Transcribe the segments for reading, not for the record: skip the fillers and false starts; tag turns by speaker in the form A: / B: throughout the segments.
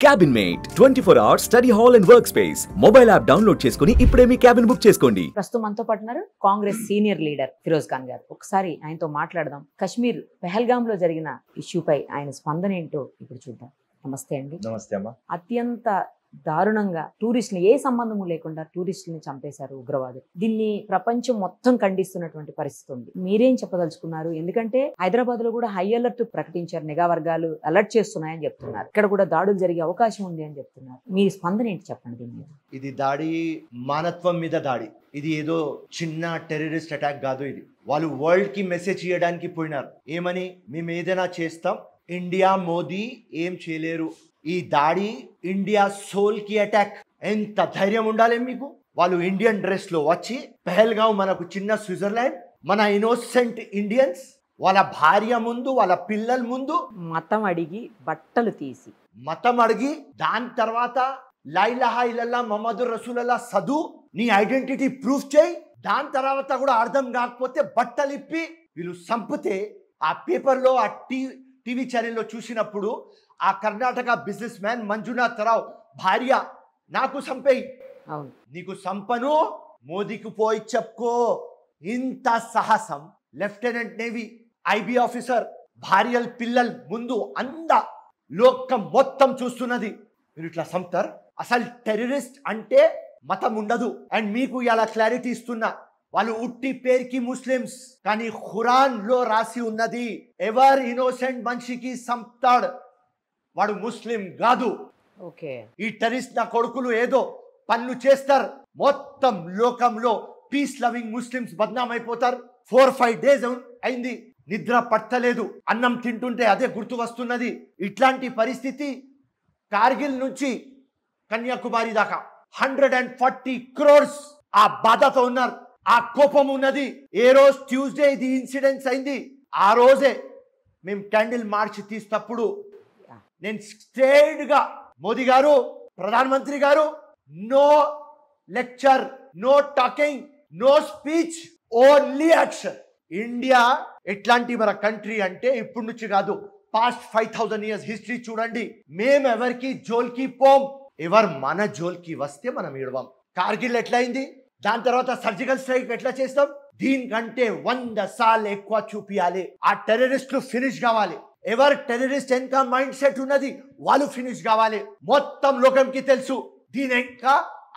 A: Cabin mate 24 hours study hall and work space mobile app download చేసుకుని ఇప్పుడే మీ cabin book చేసుకోండి.
B: ప్రస్తుతం మనతో పాటున్నారు కాంగ్రెస్ సీనియర్ లీడర్ ఫిరోజ్ ఖాన్ గారు. ఒకసారి ఆయనతో మాట్లాడదాం. కశ్మీర్ పెహల్గామ్ లో జరిగిన ఇష్యూపై ఆయన స్పందన ఏంటో ఇప్పుడు చూద్దాం. నమస్తే అండి.
C: నమస్తే అమ్మా.
B: అత్యంత దారుణంగా టూరిస్టులు ఏ సంబంధము లేకుండా టూరిస్టులని చంపేశారు ఉగ్రవాదులు. దీన్ని ప్రపంచం మొత్తం ఖండిస్తున్నటువంటి పరిస్థితి ఉంది. మీరేం చెప్పదలుచుకున్నారు? ఎందుకంటే హైదరాబాద్ లో కూడా హై అలర్ట్ ప్రకటించారు, నిఘా వర్గాలు అలర్ట్ చేస్తున్నాయని చెప్తున్నారు. ఇక్కడ కూడా దాడులు జరిగే అవకాశం ఉంది అని చెప్తున్నారు. మీ స్పందన ఏంటి చెప్పండి దీని మీద.
C: ఇది దాడి మానవత్వం మీద దాడి. ఇది ఏదో చిన్న టెర్రరిస్ట్ అటాక్ కాదు. ఇది వాళ్ళు వరల్డ్ కి మెసేజ్ ఇవ్వడానికి పోయినారు. ఏమని? మేము ఏదైనా చేస్తాం, ఇండియా మోదీ ఏం చేయలేరు. ఈ దాడి ఇండియా సోల్ కి అటాక్. ఎంత ధైర్యం ఉండాలి మీకు? వాళ్ళు ఇండియన్ డ్రెస్ లో వచ్చి పెహల్గావ్ మనకు చిన్న స్విట్జర్లాండ్, మన ఇన్నోసెంట్ ఇండియన్స్ వాళ్ళ భార్య ముందు, వాళ్ళ పిల్లల ముందు
B: మతం అడిగి బట్టలు తీసి
C: మతం అడిగి, దాని తర్వాత లా ఇలాహా ఇల్లల్లాహ్ ముహమ్మదుర్ రసూలుల్లాహ్ చదువు, నీ ఐడెంటిటీ ప్రూఫ్ చేయి. దాని తర్వాత కూడా అర్థం కాకపోతే బట్టలు ఇప్పి వీళ్ళు చంపితే ఆ పేపర్లో, ఆ టీవీ ఛానల్లో చూసినప్పుడు ఆ కర్ణాటక బిజినెస్ మ్యాన్ మంజునాథ్ రావు భార్య, నాకు చంపేయి, నీకు సంపను, మోదీకి పోయి చెప్పుకో. ఇంత సాహసం లెఫ్టినెంట్ నేవీ ఐబీ ఆఫీసర్ భార్యల పిల్లల ముందు అంద లోకం మొత్తం చూస్తున్నది. మీరు ఇట్లా చంపుతారు? అసలు టెర్రరిస్ట్ అంటే మతం ఉండదు. అండ్ మీకు ఇలా క్లారిటీ ఇస్తున్నా, వాళ్ళు ఉట్టి పేరుకి ముస్లిమ్స్, కానీ ఖురాన్ లో రాసి ఉన్నది ఎవర్ ఇన్నోసెంట్ మనిషికి చంపుతాడు వాడు ముస్లిం కాదు.
B: ఓకే,
C: ఈ టెర్రరిస్ట్ నా కొడుకులు ఏదో పనులు చేస్తారు, మొత్తం లోకంలో పీస్ లవింగ్ ముస్లిమ్స్ బద్నాం అయిపోతారు. 4-5 days అయింది, నిద్ర పట్టలేదు, అన్నం తింటుంటే అదే గుర్తు వస్తున్నది. ఇట్లాంటి పరిస్థితి కార్గిల్ నుంచి కన్యాకుమారి దాకా 140 crores ఆ బాధతో ఉన్నారు, ఆ కోపం ఉన్నది. ఏ రోజు ట్యూస్డే ఇది ఇన్సిడెంట్స్ అయింది, ఆ రోజే మేము క్యాండిల్ మార్చ్ తీసినప్పుడు నేను స్ట్రైట్ గా మోదీ గారు, ప్రధానమంత్రి గారు, no lecture, no talking, no speech, only action. India ఎట్లాంటి మన కంట్రీ అంటే ఇప్పటి నుంచి కాదు, పాస్ట్ 5000 years హిస్టరీ చూడండి. మేము ఎవరికి జోల్కి పోం, ఎవరు మన జోల్కి వస్తే మనం ఇడవం. కార్గిల్ ఎట్లయింది, దాని తర్వాత సర్జికల్ స్ట్రైక్ ఎట్లా చేస్తాం, దీనికంటే 100 సార్లు ఎక్కువ చూపియాలి. ఆ టెర్రరిస్టులు ఫినిష్ కావాలి. ఎవరు టెర్రరిస్ట్ వెనక మైండ్ సెట్ ఉన్నది వాళ్ళు ఫినిష్ కావాలి. మొత్తం లోకంకి తెలుసు దీని వెనక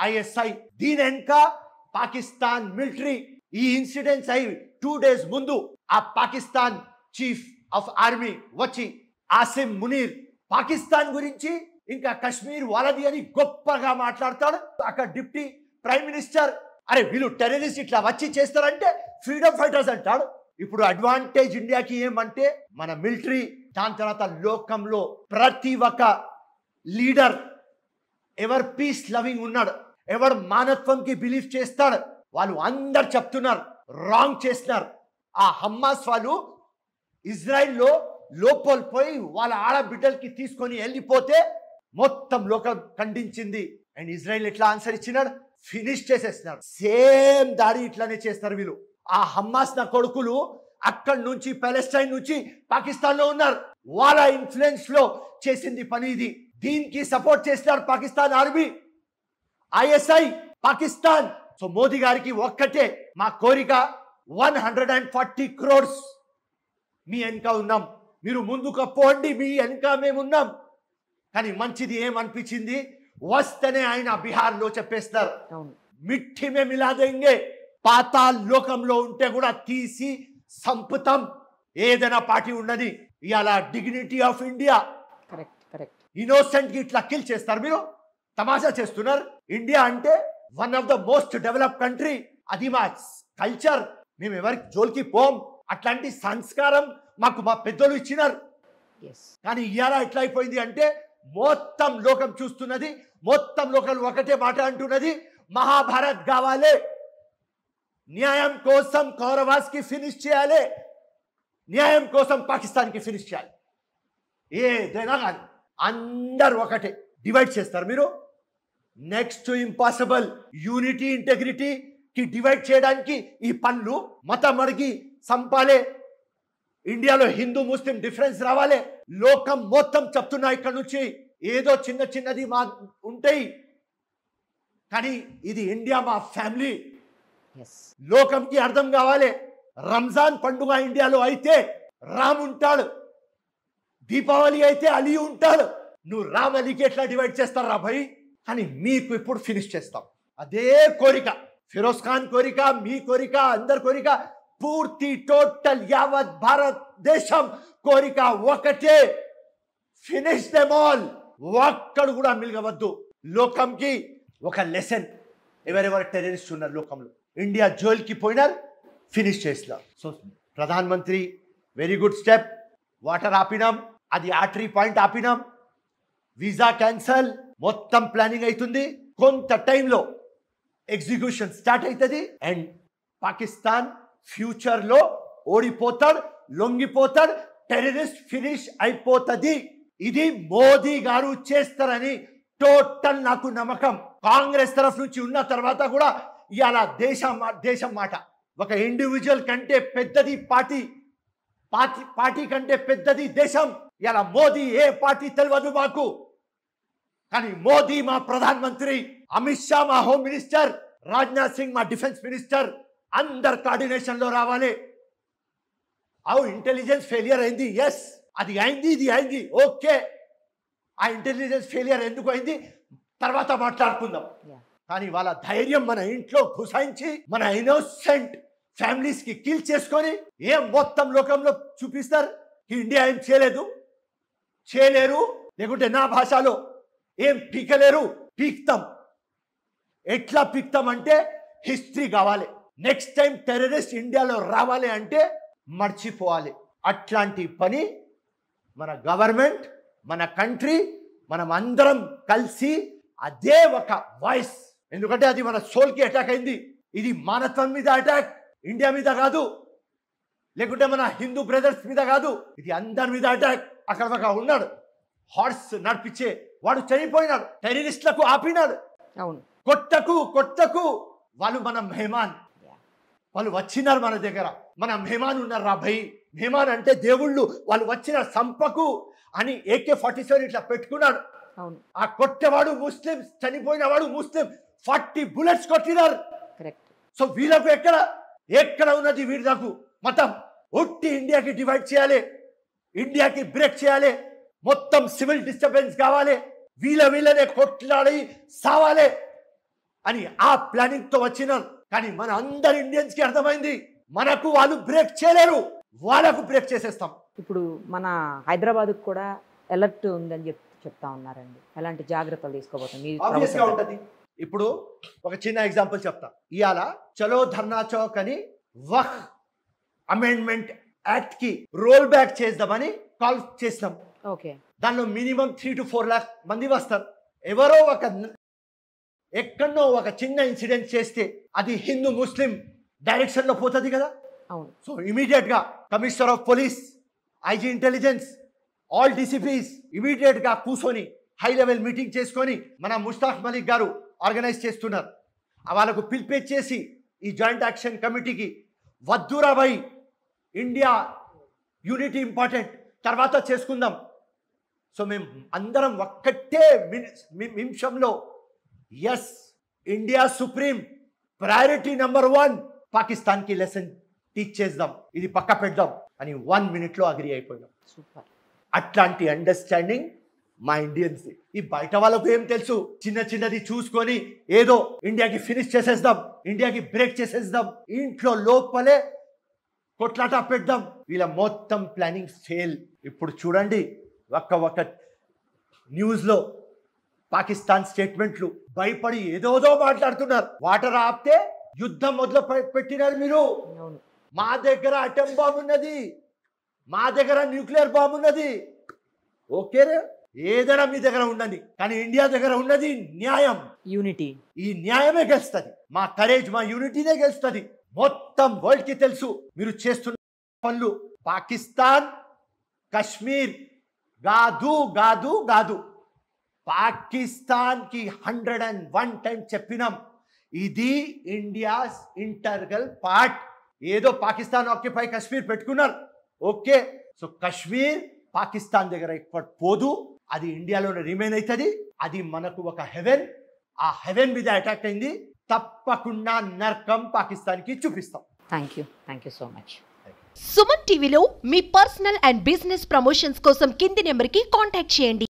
C: ఐఎస్ఐ, దీని వెనక పాకిస్తాన్ మిలిటరీ. ఈ ఇన్సిడెంట్స్ అయి 2 days ముందు ఆ పాకిస్తాన్ చీఫ్ ఆఫ్ ఆర్మీ వచ్చి ఆసిమ్ మునీర్ పాకిస్తాన్ గురించి ఇంకా కశ్మీర్ వాళ్ళది అని గొప్పగా మాట్లాడతాడు. అక్కడ డిప్యూటీ ప్రైమ్ మినిస్టర్, అరే వీళ్ళు టెర్రరిస్ట్ ఇట్లా వచ్చి చేస్తారంటే ఫ్రీడమ్ ఫైటర్స్ అంటాడు. ఇప్పుడు అడ్వాంటేజ్ ఇండియాకి ఏమంటే మన మిలిటరీ, దాని తర్వాత లోకంలో ప్రతి ఒక్క లీడర్ ఎవరు పీస్ లవింగ్ ఉన్నాడు, ఎవరు మానవత్వంకి బిలీవ్ చేస్తాడు, వాళ్ళు అందరు చెప్తున్నారు రాంగ్ చేస్తున్నారు. ఆ హమాస్ వాళ్ళు ఇజ్రాయిల్లో లోపల పోయి వాళ్ళ ఆడబిడ్డలకి తీసుకొని వెళ్ళిపోతే మొత్తం లోకం ఖండించింది. అండ్ ఇజ్రాయిల్ ఎట్లా ఆన్సర్ ఇచ్చినాడు, ఫినిష్ చేసేస్తున్నారు. సేమ్ దాడి ఇట్లానే చేస్తారు వీళ్ళు. ఆ హమాస్ నా కొడుకులు అక్కడి నుంచి పాలెస్టైన్ నుంచి పాకిస్తాన్ లో ఉన్నారు, వాళ్ళ ఇన్ఫ్లుయెన్స్ లో చేసింది పని ఇది. దీనికి సపోర్ట్ చేస్తున్నారు Pakistan army, ISI, Pakistan. So Modi గారికి ఒక్కటే మా కోరిక, 140 crores మీ వెనక ఉన్నాం, మీరు ముందుకు పోండి, మీ వెనక మేమున్నాం. కానీ మంచిది ఏమనిపించింది, వస్తేనే ఆయన బీహార్ లో చెప్పేస్తారు మిఠి మే మిలా దేంగే, పాతాళ లోకంలో ఉంటే కూడా తీసి సంపుతాం. ఏదైనా పార్టీ ఉన్నది ఇవాళ డిగ్నిటీ ఆఫ్ ఇండియా, ఇన్నోసెంట్ కి ఇట్లా కిల్ చేస్తారు. మీరు తమాషా చేస్తున్నారు. ఇండియా అంటే one of the most develop country, అది మా కల్చర్, మేము ఎవరికి జోలికి పోం. అట్లాంటి సంస్కారం మాకు మా పెద్దలు ఇచ్చినారు. కానీ ఇవాళ ఎట్లా అయిపోయింది అంటే మొత్తం లోకం చూస్తున్నది, మొత్తం లోకం ఒకటే మాట అంటున్నది, మహాభారత్ కావాలి, న్యాయం కోసం కౌరవాస్ కి ఫినిష్ చేయాలి, న్యాయం కోసం పాకిస్తాన్ కి ఫినిష్ చేయాలి. ఏదైనా కానీ అందరు ఒకటే డివైడ్ చేస్తారు మీరు. Next impossible. యూనిటీ ఇంటెగ్రిటీ కి డివైడ్ చేయడానికి ఈ పనులు, మతం అడిగి సంపాలే, ఇండియాలో హిందూ ముస్లిం డిఫరెన్స్ రావాలి. లోకం మొత్తం చెప్తున్నా ఇక్కడ నుంచి ఏదో చిన్న చిన్నది మా ఉంటాయి, కానీ ఇది ఇండియా మా ఫ్యామిలీ.
B: ఎస్
C: లోకంకి అర్థం కావాలి. రంజాన్ పండుగ ఇండియాలో అయితే రామ్ ఉంటాడు, దీపావళి అయితే అలీ ఉంటాడు. నువ్వు రామ్ అలీకి ఎట్లా డివైడ్ చేస్తారా భయ్? కానీ మీకు ఇప్పుడు ఫినిష్ చేస్తాం. అదే కోరిక, ఫిరోజ్ ఖాన్ కోరిక, మీ కోరిక, అందరి కోరిక, పూర్తి టోటల్ యావత్ భారతదేశం కోరిక ఒకటే, ఫినిష్ దెమ్ ఆల్. ఒక్కడు కూడా మిగలవద్దు. లోకంకి ఒక లెసన్, ఎవరెవరు టెర్రరిస్ట్ ఉన్నారు లోకంలో, ఇండియా జైలుకి పోయినారు, ఫినిష్ చేసినారు. So Pradhan Mantri very good step. Water ఆపినాం, అది ఆర్టరీ పాయింట్ ఆపినాం, వీసా క్యాన్సల్, మొత్తం ప్లానింగ్ అవుతుంది. కొంత టైంలో ఎగ్జిక్యూషన్ స్టార్ట్ అవుతుంది. అండ్ పాకిస్తాన్ ఫ్యూచర్లో ఓడిపోతాడు, లొంగిపోతాడు, టెర్రరిస్ట్ ఫినిష్ అయిపోతుంది. ఇది మోదీ గారు చేస్తారని టోటల్ నాకు నమ్మకం. కాంగ్రెస్ తరఫు నుంచి ఉన్న తర్వాత కూడా ఇవాళ దేశం మాట, ఒక ఇండివిజువల్ కంటే పెద్దది పార్టీ కంటే పెద్దది దేశం. ఇలా మోదీ ఏ పార్టీ తెలియదు మాకు, కానీ మోదీ మా ప్రధాన మంత్రి, అమిత్ షా మా హోమ్ మినిస్టర్, రాజ్నాథ్ సింగ్ మా డిఫెన్స్ మినిస్టర్, అందరు కోఆర్డినేషన్ లో రావాలి. ఇంటెలిజెన్స్ ఫెయిలియర్ అయింది, ఎస్ అది అయింది, ఇది అయింది, ఓకే. ఆ ఇంటెలిజెన్స్ ఫెయిలియర్ ఎందుకు అయింది తర్వాత మాట్లాడుకుందాం. కానీ వాళ్ళ ధైర్యం మన ఇంట్లో గుసాయించి మన ఇన్నోసెంట్ ఫ్యామిలీస్ కి కిల్ చేసుకొని ఏం మొత్తం లోకంలో చూపిస్తారు, ఇండియా ఏం చేయలేరు, లేకుంటే నా భాషలో ఏం పీకలేరు, పీక్తాం. ఎట్లా పీక్తాం అంటే హిస్టరీ కావాలి. నెక్స్ట్ టైం టెర్రరిస్ట్ ఇండియాలో రావాలి అంటే మర్చిపోవాలి. అట్లాంటి పని మన గవర్నమెంట్, మన కంట్రీ, మనం అందరం కలిసి అదే ఒక వాయిస్, ఎందుకంటే అది మన సోల్కి అటాక్ అయింది. ఇది మానవత్వం మీద అటాక్, ఇండియా మీద కాదు, లేకుంటే మన హిందూ బ్రదర్స్ మీద కాదు, ఇది అందరి మీద అటాక్. అక్కడ ఒక ఉన్నాడు హార్స్ నడిపించే వాడు, చనిపోయినాడు, టెర్రరిస్టులకు ఆపినాడు.
B: అవును,
C: కొట్టకు వాళ్ళు మన మెహమాన్, వాళ్ళు వచ్చినారు మన దగ్గర, మన మెహమాన్ ఉన్నారు రా భయ్. మెహమాన్ అంటే దేవుళ్ళు, వాళ్ళు వచ్చిన సంపకు అని AK-47 ఇట్లా పెట్టుకున్నాడు.
B: అవును,
C: ఆ కొట్టేవాడు ముస్లిం, చనిపోయిన వాడు ముస్లిం, 40 bullets కొట్టినారు.
B: కరెక్ట్.
C: సో వీళ్ళకు ఎక్కడ ఉన్నది వీళ్ళకు మతం? ఒట్టి ఇండియాకి డివైడ్ చేయాలి, ఇండియాకి బ్రేక్ చేయాలి, మొత్తం సివిల్ డిస్టర్బెన్స్ కావాలి, వీళ్ళనే కొట్లాడి సావాలి అని ఆ ప్లానింగ్ తో వచ్చినారు. కానీ మన అందరు ఇండియన్స్ కి అర్థమైంది, మనకు వాళ్ళు బ్రేక్ చేయలేరు, వాళ్ళకు బ్రేక్ చేసేస్తాం.
B: ఇప్పుడు మన హైదరాబాద్కు కూడా అలర్ట్ ఉందని చెప్తా ఉన్నారండి. ఎలాంటి జాగ్రత్తలు తీసుకోబోతుంది?
C: ఉంటది. ఇప్పుడు ఒక చిన్న ఎగ్జాంపుల్ చెప్తా. ఇవాళ చలో ధర్నా చౌక్ అని వక్ఫ్ అమెండ్మెంట్ యాక్ట్ కి రోల్ బ్యాక్ చేద్దామని కాల్ చేసినాం.
B: ఓకే,
C: దానిలో మినిమం 3 to 4 lakh మంది వస్తారు. ఎవరో ఎక్కడో ఒక చిన్న ఇన్సిడెంట్ చేస్తే అది హిందూ ముస్లిం డైరెక్షన్ లో పోతుంది కదా.
B: అవును.
C: సో ఇమీడియట్ గా commissioner of police, IG intelligence, all DCPs immediate గా కూర్చొని హై లెవెల్ మీటింగ్ చేసుకొని మన ముస్తాక్ మలిక్ గారు ఆర్గనైజ్ చేస్తున్నారు. వాళ్ళకు పిలిపించేసి ఈ జాయింట్ యాక్షన్ కమిటీకి వద్దురా భాయ్, ఇండియా యూనిటీ ఇంపార్టెంట్, తర్వాత చేసుకుందాం. సో మేము అందరం ఒక్కటే నిమిషంలో yes, India supreme, priority number 1, పాకిస్తాన్కి లెసన్ టీచ్ చేద్దాం, ఇది పక్క పెడదాం అని 1 minute లో అగ్రి అయిపోయినాం.
B: సూపర్.
C: అట్లాంటి అండర్స్టాండింగ్ మా ఇండియన్స్. ఈ బయట వాళ్ళకు ఏం తెలుసు, చిన్నది చూసుకొని ఏదో ఇండియాకి ఫినిష్ చేసేద్దాం, ఇండియాకి బ్రేక్ చేసేద్దాం, ఇంట్లో లోపలే కొట్లాట పెడదాం. వీళ్ళ మొత్తం ప్లానింగ్ ఫెయిల్. ఇప్పుడు చూడండి, ఒక్క న్యూస్లో పాకిస్తాన్ స్టేట్మెంట్లు, భయపడి ఏదోదో మాట్లాడుతున్నారు. వాటర్ ఆపితే యుద్ధం మొదలు పెట్టినారు మీరు. మా దగ్గర అటం బాంబు ఉన్నది, మా దగ్గర న్యూక్లియర్ బాంబు ఉన్నది, ఓకే రే, ఏదైనా మీ దగ్గర ఉన్నది, కానీ ఇండియా దగ్గర ఉన్నది న్యాయం, యూనిటీ. ఈ న్యాయమే గెలుస్తుంది, మా కరేజ్, మా యూనిటీనే గెలుస్తుంది. మొత్తం వరల్డ్ కి తెలుసు మీరు చేస్తున్న పనులు. పాకిస్తాన్ కశ్మీర్ కాదు, పాకిస్తాన్ కి 101 టైం చెప్పినాం, ఇది ఇండియాస్ ఇంటర్గల్ పార్ట్. ఏదో పాకిస్తాన్ ఆక్యుపై కశ్మీర్ పెట్టుకున్నారు, ఓకే. సో కశ్మీర్ పాకిస్తాన్ దగ్గర పోదు, అది ఇండియాలోనే రిమైన్ అవుతుంది. అది మనకు ఒక హెవెన్. ఆ హెవెన్ మీద అటాక్ అయింది. తప్పకుండా నరకం పాకిస్తాన్కి చూపిస్తాం.
B: Thank you so much.
D: Suman టీవీలో మీ పర్సనల్ అండ్ బిజినెస్ ప్రమోషన్స్ కోసం కింది నెంబర్కి కాంటాక్ట్ చేయండి.